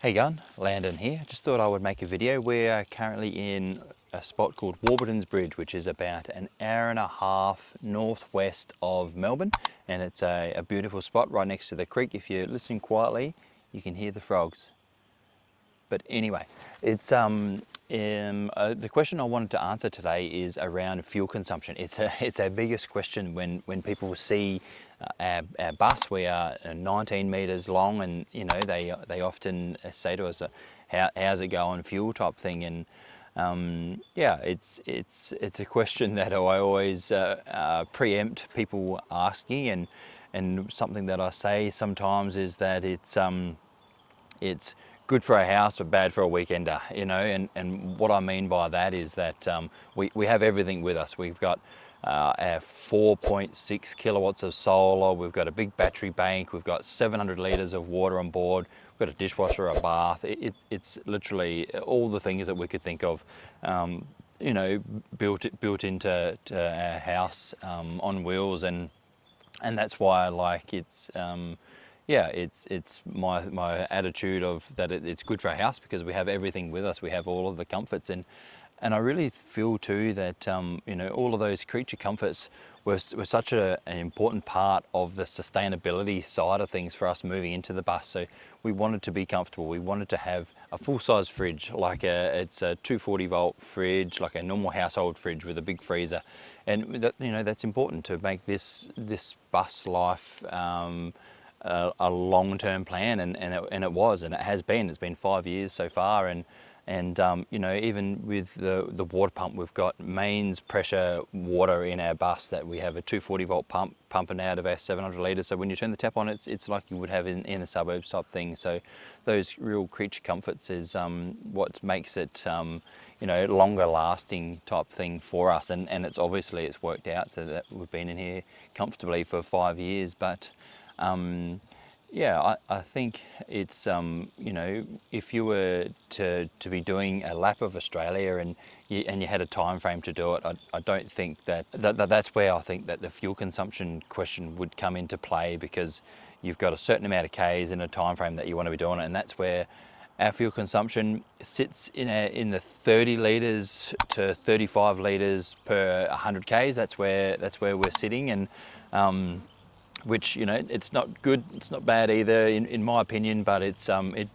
Hey gun, Landon here. Just thought I would make a video. We're currently in a spot called Warbuttons Bridge, which is about an hour and a half northwest of Melbourne, and it's a beautiful spot right next to the creek. If you're listening quietly, you can hear the frogs. But anyway, it's the question I wanted to answer today is around fuel consumption. It's our biggest question when people see our bus. We are 19 meters long, and they often say to us, how's it going, fuel type thing, and yeah, it's a question that I always preempt people asking, and something that I say sometimes is that it's good for a house but bad for a weekender, and what I mean by that is that we have everything with us. We've got our 4.6 kilowatts of solar, we've got a big battery bank, we've got 700 litres of water on board, we've got a dishwasher, a bath. It's literally all the things that we could think of, built into our house on wheels, and that's why I like yeah, it's my attitude of that it's good for our house because we have everything with us. We have all of the comforts, and I really feel too that all of those creature comforts were such an important part of the sustainability side of things for us moving into the bus. So we wanted to be comfortable. We wanted to have a full-size fridge, it's a 240 volt fridge, like a normal household fridge with a big freezer, and that's important to make this bus life a long-term plan, and it was, and it has been. It's been 5 years so far, and even with the water pump, we've got mains pressure water in our bus that we have a 240 volt pump pumping out of our 700 litres. So when you turn the tap on, it's like you would have in the suburbs type thing. So those real creature comforts is what makes it longer lasting type thing for us, and it's worked out so that we've been in here comfortably for 5 years. But yeah, I think it's if you were to be doing a lap of Australia and you had a time frame to do it, I don't think that's where I think that the fuel consumption question would come into play, because you've got a certain amount of Ks in a time frame that you want to be doing it, and that's where our fuel consumption sits in the 30 litres to 35 litres per 100 Ks. That's where we're sitting, and which it's not good, it's not bad either in my opinion, but it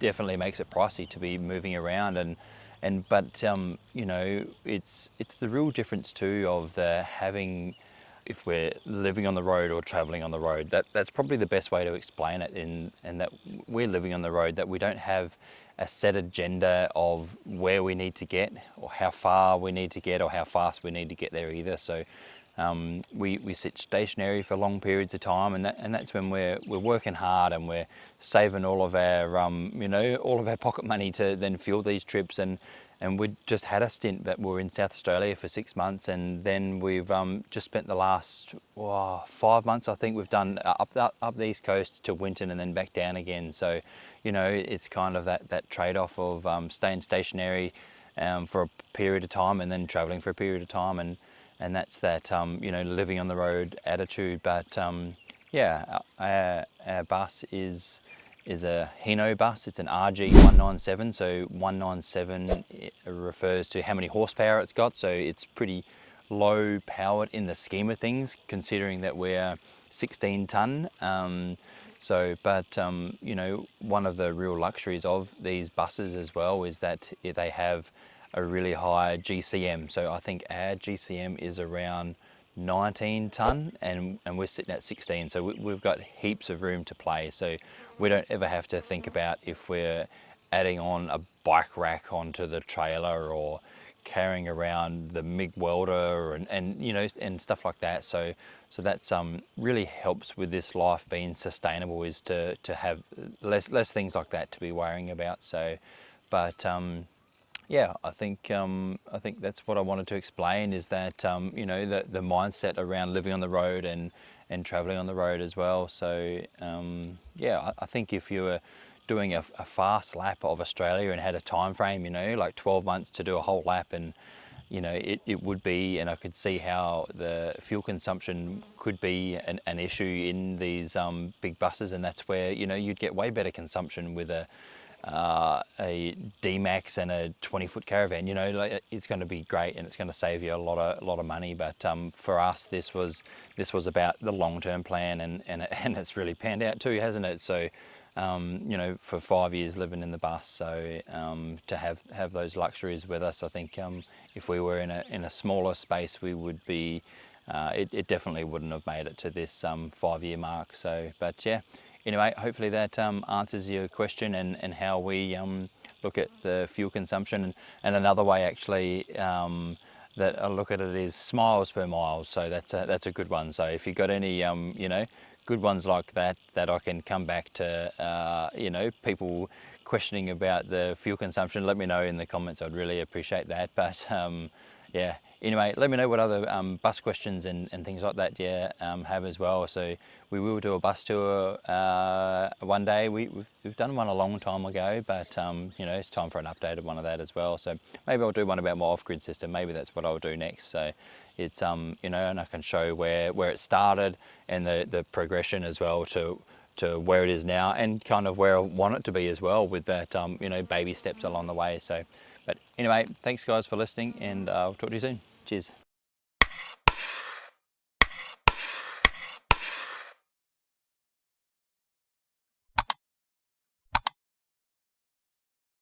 definitely makes it pricey to be moving around, but it's the real difference too of the having, if we're living on the road or traveling on the road. That's probably the best way to explain it, and that we're living on the road, that we don't have a set agenda of where we need to get, or how far we need to get, or how fast we need to get there either. So we sit stationary for long periods of time, and that's when we're working hard, and we're saving all of our all of our pocket money to then fuel these trips. And we just had a stint that we were in South Australia for 6 months, and then we've just spent the last 5 months, I think we've done up the east coast to Winton and then back down again. So it's kind of that trade-off of staying stationary for a period of time and then traveling for a period of time, and that's that living on the road attitude. But yeah, our bus is a Hino bus. It's an RG197. So 197 refers to how many horsepower it's got. So it's pretty low powered in the scheme of things, considering that we're 16 ton. But one of the real luxuries of these buses as well is that they have a really high GCM. So I think our GCM is around 19 ton, and we're sitting at 16. So we've got heaps of room to play. So we don't ever have to think about if we're adding on a bike rack onto the trailer, or carrying around the MIG welder and stuff like that. So that's really helps with this life being sustainable, is to have less things like that to be worrying about. So, but yeah, I think that's what I wanted to explain, is that the mindset around living on the road and traveling on the road as well. So yeah, I think if you were doing a fast lap of Australia and had a time frame, like 12 months to do a whole lap, and it would be, and I could see how the fuel consumption could be an issue in these big buses, and that's where you'd get way better consumption with a a D-Max and a 20-foot caravan. You know, like, it's going to be great and it's going to save you a lot of money. But for us, this was about the long-term plan, and it's really panned out too, hasn't it? So you know, for 5 years living in the bus, so to have those luxuries with us, I think if we were in a smaller space, we would be. It definitely wouldn't have made it to this 5-year mark. So, but yeah. Anyway, hopefully that answers your question and how we look at the fuel consumption. And another way actually that I look at it is miles per mile. So that's a good one. So if you've got any you know, good ones like that I can come back to, you know, people questioning about the fuel consumption, let me know in the comments. I'd really appreciate that. But yeah, anyway, let me know what other bus questions and things like that you have as well. So we will do a bus tour one day. We've done one a long time ago, but you know, it's time for an updated one of that as well. So maybe I'll do one about my off-grid system. Maybe that's what I'll do next. So it's you know, and I can show where it started and the progression as well to where it is now, and kind of where I want it to be as well, with that you know, baby steps along the way. So but anyway, thanks guys for listening, and I'll talk to you soon. Cheers.